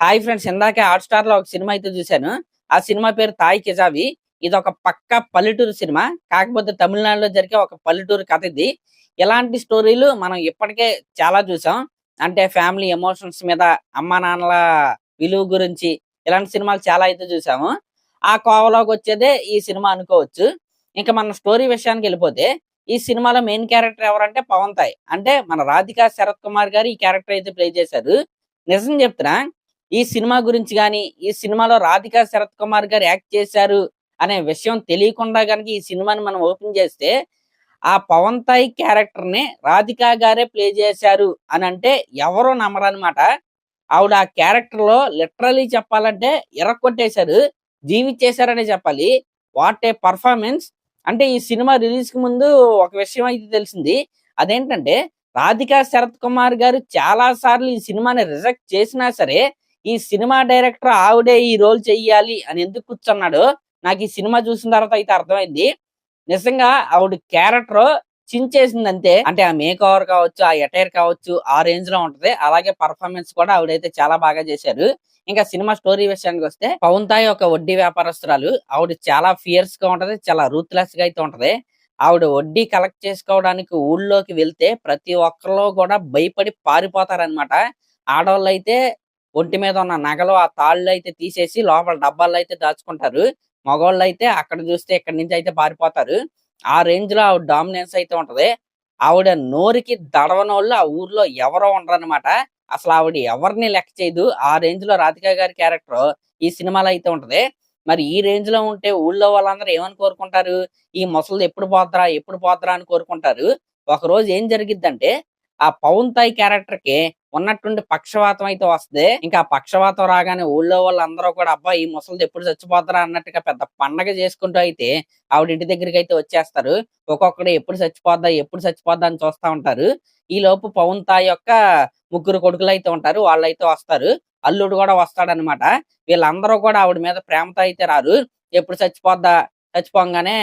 Hi friends, ఇందాకే hot star లో ఒక సినిమా అయితే చూశాను. ఆ సినిమా పేరు తాయ్ కిజావి. ఇది ఒక పక్కా పల్లెటూరు సినిమా. కాకపోతే తమిళనాడులో జరిగే ఒక పల్లెటూరు కథ ఇది. ఇలాంటి స్టోరీలు మనం ఇప్పటికే చాలా చూసాం. అంటే ఫ్యామిలీ ఎమోషన్స్ మీద, అమ్మా నాన్నల విలువ గురించి ఇలాంటి సినిమాలు చాలా అయితే చూసాము. ఆ కోవలోకి వచ్చేదే ఈ సినిమా అనుకోవచ్చు. ఇంకా మన స్టోరీ విషయానికి వెళ్ళిపోతే, ఈ సినిమాలో మెయిన్ క్యారెక్టర్ ఎవరంటే పవన్ తాయ్. అంటే మన రాధికా శరత్ కుమార్ గారు ఈ క్యారెక్టర్ అయితే ప్లే చేశారు. నిజం చెప్తున్నా, ఈ సినిమా గురించి గాని, ఈ సినిమాలో రాధికా శరత్ కుమార్ గారు యాక్ట్ చేశారు అనే విషయం తెలియకుండా గనుక ఈ సినిమాని మనం ఓపెన్ చేస్తే, ఆ పవన్ తాయ్ క్యారెక్టర్‌ని రాధికా గారే ప్లే చేశారు అనంటే ఎవరు నమ్మరనమాట. ఆవిడ ఆ క్యారెక్టర్‌లో లిటరల్లీ చెప్పాలంటే ఇరక్కొట్టేశారు. జీవిచ్చేశారనే చెప్పాలి. What a performance! అంటే ఈ సినిమా రిలీజ్‌కి ముందు ఒక విషయం అయితే తెలిసింది. అదేంటంటే రాధికా శరత్ కుమార్ గారు చాలా సార్లు ఈ సినిమాని రిజెక్ట్ చేసినా సరే, ఈ సినిమా డైరెక్టర్ ఆవిడే ఈ రోల్ చెయ్యాలి అని ఎందుకు కూర్చున్నాడో నాకు ఈ సినిమా చూసిన తర్వాత అయితే అర్థమైంది. నిజంగా ఆవిడ క్యారెక్టర్ చించేసిందంతే. అంటే ఆ మేక్ ఓవర్ కావచ్చు, ఆ ఎటైర్ కావచ్చు, ఆ రేంజ్ లో ఉంటది. అలాగే పర్ఫార్మెన్స్ కూడా ఆవిడైతే చాలా బాగా చేశారు. ఇంకా సినిమా స్టోరీ విషయానికి వస్తే, పవన్ తాయ్ ఒక వడ్డీ వ్యాపారస్తురాలు. ఆవిడ చాలా ఫియర్స్ గా ఉంటది. చాలా రూత్లెస్ గా అయితే ఉంటది. ఆవిడ వడ్డీ కలెక్ట్ చేసుకోవడానికి ఊళ్ళోకి వెళ్తే ప్రతి ఒక్కళ్ళు కూడా భయపడి పారిపోతారనమాట. ఆడోళ్ళైతే ఒంటి మీద ఉన్న నగలు, ఆ తాళ్ళైతే తీసేసి లోపల డబ్బాల్లో అయితే దాచుకుంటారు. మగోళ్ళైతే అక్కడ చూస్తే ఇక్కడి నుంచి అయితే పారిపోతారు. ఆ రేంజ్‌లో ఆవిడ డామినెన్స్ అయితే ఉంటది. ఆవిడ నోరుకి దడవనోళ్ళు ఆ ఊర్లో ఎవరు ఉండరనమాట. అసలావిడ ఎవరిని లెక్క చేయదు. ఆ రేంజ్‌లో రాధిక గారి క్యారెక్టర్ ఈ సినిమాలో అయితే ఉంటది. మరి ఈ రేంజ్‌లో ఉంటే ఊళ్ళో వాళ్ళందరూ ఏమని కోరుకుంటారు? ఈ ముసలిది ఎప్పుడు పోద్దిరా? ఎప్పుడు పోద్దిరా? అని కోరుకుంటారు. ఒకరోజు ఏం జరిగిద్దంటే, ఆ పవన్ తాయ్ క్యారెక్టర్‌కి ఉన్నట్టుండి పక్షవాతం అయితే వస్తది. ఇంకా ఆ పక్షవాతం రాగానే ఊళ్ళో వాళ్ళందరూ కూడా అబ్బా! ఈ ముసలిది ఎప్పుడు చచ్చిపోద్దిరా అన్నట్టుగా పెద్ద పండగ చేసుకుంటూ అయితే ఆవిడ ఇంటి దగ్గరికైతే వచ్చేస్తారు. ఒక్కొక్కడు ఎప్పుడు చచ్చిపోద్దా? ఎప్పుడు చచ్చిపోద్దా? అని చూస్తా ఉంటారు. ఈలోపు పవన్ తాయ్ యొక్క ముగ్గురు కొడుకులైతే ఉంటారు. వాళ్ళైతే వస్తారు. అల్లుడు కూడా వస్తాడనమాట. వీళ్ళందరూ కూడా ఆవిడ మీద ప్రేమతో అయితే రారు. ఎప్పుడు చచ్చిపోద్దా? చచ్చిపోంగానే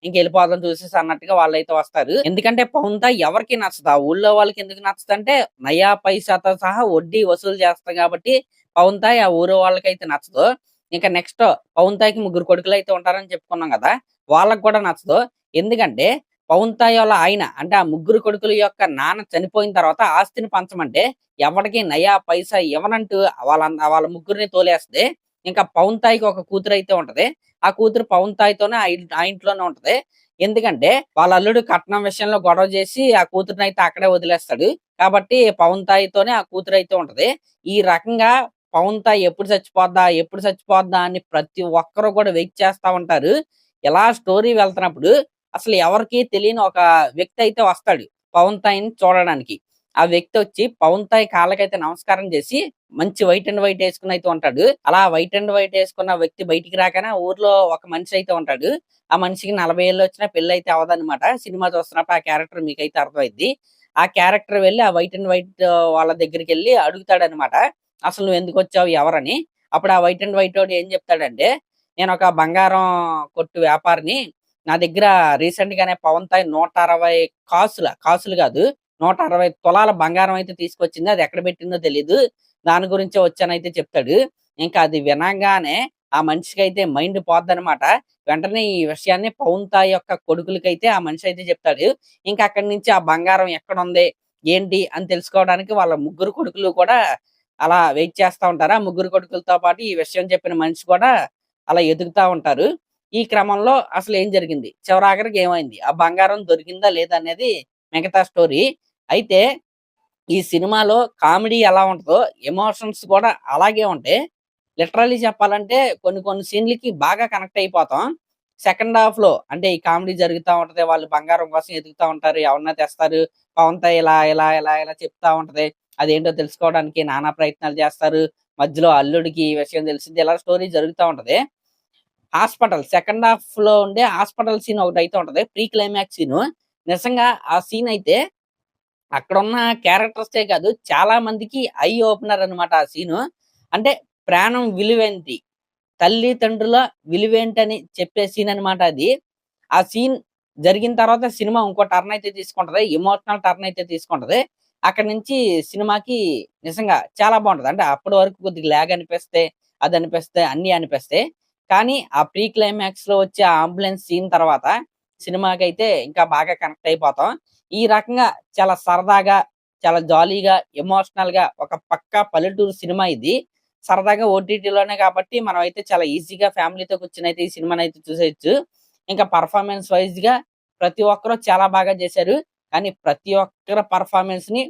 ఇంకెళ్ళిపోదాం చూసేసి అన్నట్టుగా వాళ్ళైతే వస్తారు. ఎందుకంటే పవన్ తాయ్ ఎవరికీ నచ్చదు. ఆ ఊళ్ళో వాళ్ళకి ఎందుకు నచ్చదంటే నయా పైసాతో సహా వడ్డీ వసూలు చేస్తా కాబట్టి పవన్ తాయ్ ఆ ఊరు వాళ్ళకైతే నచ్చదు. ఇంకా నెక్స్ట్ పవన్ తాయ్‌కి ముగ్గురు కొడుకులైతే ఉంటారని చెప్పుకున్నాం గదా! వాళ్ళకి కూడా నచ్చదు. ఎందుకంటే పవన్ తాయ్ వాళ్ళ ఆయన అంటే ఆ ముగ్గురు కొడుకుల యొక్క నాన్న చనిపోయిన తర్వాత ఆస్తిని పంచమంటే ఎవడికి నయా పైసా ఇవ్వనంటూ వాళ్ళ ముగ్గురిని తోలేస్తది. ఇంకా పవన్ తాయ్‌కి ఒక కూతురైతే ఉంటది. ఆ కూతురు పవన్ తాయ్‌తోనే ఆ ఇంట్లోనే ఉంటది. ఎందుకంటే వాళ్ళ అల్లుడు కట్నం విషయంలో గొడవ చేసి ఆ కూతురినైతే అక్కడే వదిలేస్తాడు. కాబట్టి పవన్ తాయ్‌తోనే ఆ కూతురైతే ఉంటది. ఈ రకంగా పవన్ తాయ్ ఎప్పుడు చచ్చిపోద్దా? ఎప్పుడు చచ్చిపోద్దా? అని ప్రతి ఒక్కరు కూడా వెయిట్ చేస్తా ఉంటారు. ఇలా స్టోరీ వెళ్తున్నప్పుడు అసలు ఎవరికీ తెలియని ఒక వ్యక్తి అయితే వస్తాడు పవన్ తాయ్‌ని చూడడానికి. ఆ వ్యక్తి వచ్చి పవన్ తాయ్ కాళ్ళకైతే నమస్కారం చేసి మంచి వైట్ అండ్ వైట్ ఏసుకొని అయితే ఉంటాడు. అలా వైట్ అండ్ వైట్ ఏసుకున్న వ్యక్తి బయటికి రాగానే ఆ ఊర్లో ఒక మనిషి అయితే ఉంటాడు. ఆ మనిషికి 40 ఏళ్ళొచ్చినా పెళ్లయితే అవ్వదన్నమాట. సినిమా చూస్తున్నప్పుడు ఆ క్యారెక్టర్ మీకైతే అర్థమైద్ది. ఆ క్యారెక్టర్ వెళ్లి ఆ వైట్ అండ్ వైట్ వాళ్ళ దగ్గరికెళ్లి అడుగుతాడన్నమాట. అసలు నువ్వెందుకొచ్చావు? ఎవరని? అప్పుడు ఆ వైట్ అండ్ వైటోడు ఏం చెప్తాడంటే, నేనొక బంగారం కొట్టు వ్యాపారిని. నా దగ్గర రీసెంట్‌గానే పవన్ తాయ్ 160 కాసులు గాదు, 160 తులాల బంగారం అయితే తీసుకొచ్చింది. అది ఎక్కడ పెట్టిందో తెలీదు. దాని గురించే వచ్చానైతే చెప్తాడు. ఇంకా అది వినంగానే ఆ మనిషికైతే మైండ్ పోద్దనమాట. వెంటనే ఈ విషయాన్ని పవన్ తాయ్ యొక్క కొడుకులకైతే ఆ మనిషి అయితే చెప్తాడు. ఇంకా అక్కడి నుంచి ఆ బంగారం ఎక్కడుంది? ఏంటి? అని తెలుసుకోవడానికి వాళ్ళ ముగ్గురు కొడుకులు కూడా అలా వెయిట్ చేస్తా ఉంటారు. ఆ ముగ్గురు కొడుకులతో పాటు ఈ విషయం చెప్పిన మనిషి కూడా అలా ఎతుకుతా ఉంటారు. ఈ క్రమంలో అసలేం జరిగింది? చివరాఖరికి ఏమైంది? ఆ బంగారం దొరికిందా? లేదా? అనేది మిగతా స్టోరీ. అయితే ఈ సినిమాలో కామెడీ ఎలా ఉంటదో, ఎమోషన్స్ కూడా అలాగే ఉంటాయి. లిటరల్లీ చెప్పాలంటే కొన్ని కొన్ని సీన్‌లకి బాగా కనెక్ట్ అయిపోతాం. సెకండ్ హాఫ్‌లో అంటే ఈ కామెడీ జరుగుతా ఉంటది. వాళ్ళు బంగారం కోసం ఎతుకుతా ఉంటారు. ఎవరన్నా తెస్తారు. పవన్‌తో ఇలా చెప్తా ఉంటది. అదేంటో తెలుసుకోవడానికి నానా ప్రయత్నాలు చేస్తారు. మధ్యలో అల్లుడికి ఈ విషయం తెలిసిద్ది. ఇలా స్టోరీ జరుగుతా ఉంటది. హాస్పిటల్ సెకండ్ హాఫ్‌లో ఉండే హాస్పిటల్ సీన్ ఒకటైతే ఉంటది. Pre climax scene. నిజంగా ఆ సీన్ అయితే అక్కడున్న క్యారెక్టర్సే కాదు, చాలా మందికి ఐ ఓపెనర్ అన్నమాట ఆ సీను. అంటే ప్రాణం విలువేంటి? తల్లిదండ్రుల విలువేంటని చెప్పే సీన్ అన్నమాట అది. ఆ సీన్ జరిగిన తర్వాత సినిమా ఇంకో టర్న్ అయితే తీసుకుంటది. ఎమోషనల్ టర్న్ అయితే తీసుకుంటది. అక్కడి నుంచి సినిమాకి నిజంగా చాలా బావుంటది. అంటే అప్పటి వరకు కొద్దిగా లాగ్ అనిపిస్తే, అదనిపిస్తే, అన్నీ అనిపిస్తాయి. కానీ ఆ ప్రీ క్లైమాక్స్‌లో వచ్చే ఆ అంబులెన్స్ సీన్ తర్వాత సినిమాకైతే ఇంకా బాగా కనెక్ట్ అయిపోతాం. ఈ రకంగా చాలా సరదాగా, చాలా జాలీగా, ఎమోషనల్‌గా ఒక పక్కా పల్లెటూరు సినిమా ఇది. సరదాగా ఓటీటీలోనే కాబట్టి మనమైతే చాలా ఈజీగా ఫ్యామిలీతో కూర్చొనైతే ఈ సినిమానైతే చూసేయొచ్చు. ఇంకా పెర్ఫార్మన్స్ వైస్‌గా ప్రతి ఒక్కరు చాలా బాగా చేశారు. కానీ ప్రతి ఒక్కరి పెర్ఫార్మన్స్‌ని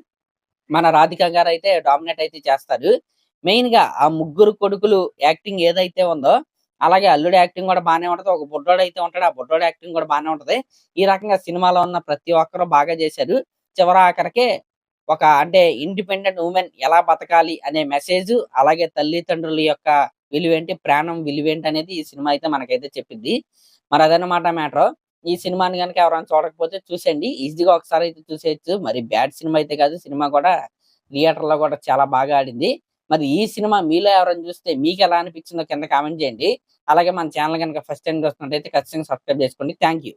మన రాధిక గారైతే డామినేట్ అయితే చేస్తారు. మెయిన్‌గా ఆ ముగ్గురు కొడుకులు యాక్టింగ్ ఏదైతే ఉందో, అలాగే అల్లుడి యాక్టింగ్ కూడా బానే ఉంటది. ఒక బుడ్డోడైతే ఉంటాడు. ఆ బుడ్డోడి యాక్టింగ్ కూడా బానే ఉంటది. ఈ రకంగా సినిమాలో ఉన్న ప్రతి ఒక్కరు బాగా చేశారు. చివరాఖరికే ఒక అంటే ఇండిపెండెంట్ వుమెన్ ఎలా బతకాలి అనే మెసేజు, అలాగే తల్లిదండ్రుల యొక్క విలువేంటి, ప్రాణం విలువేంటి అనేది ఈ సినిమా అయితే మనకైతే చెప్పిద్ది. మరి అదన్నమాట మ్యాటరు. ఈ సినిమాని గనుక ఎవరైనా చూడకపోతే చూసేయండి. ఈజీగా ఒకసారి అయితే చూసేయొచ్చు. మరి బ్యాడ్ సినిమా అయితే కాదు. సినిమా కూడా థియేటర్‌లో కూడా చాలా బాగా ఆడింది. మరి ఈ సినిమా మీలో ఎవరైనా చూస్తే మీకెలా అనిపించిందో కింద కామెంట్ చేయండి. అలాగే మన ఛానెల్ గనుక ఫస్ట్ టైమ్ చూస్తున్నట్టయితే ఖచ్చితంగా సబ్స్క్రైబ్ చేసుకోండి. Thank you.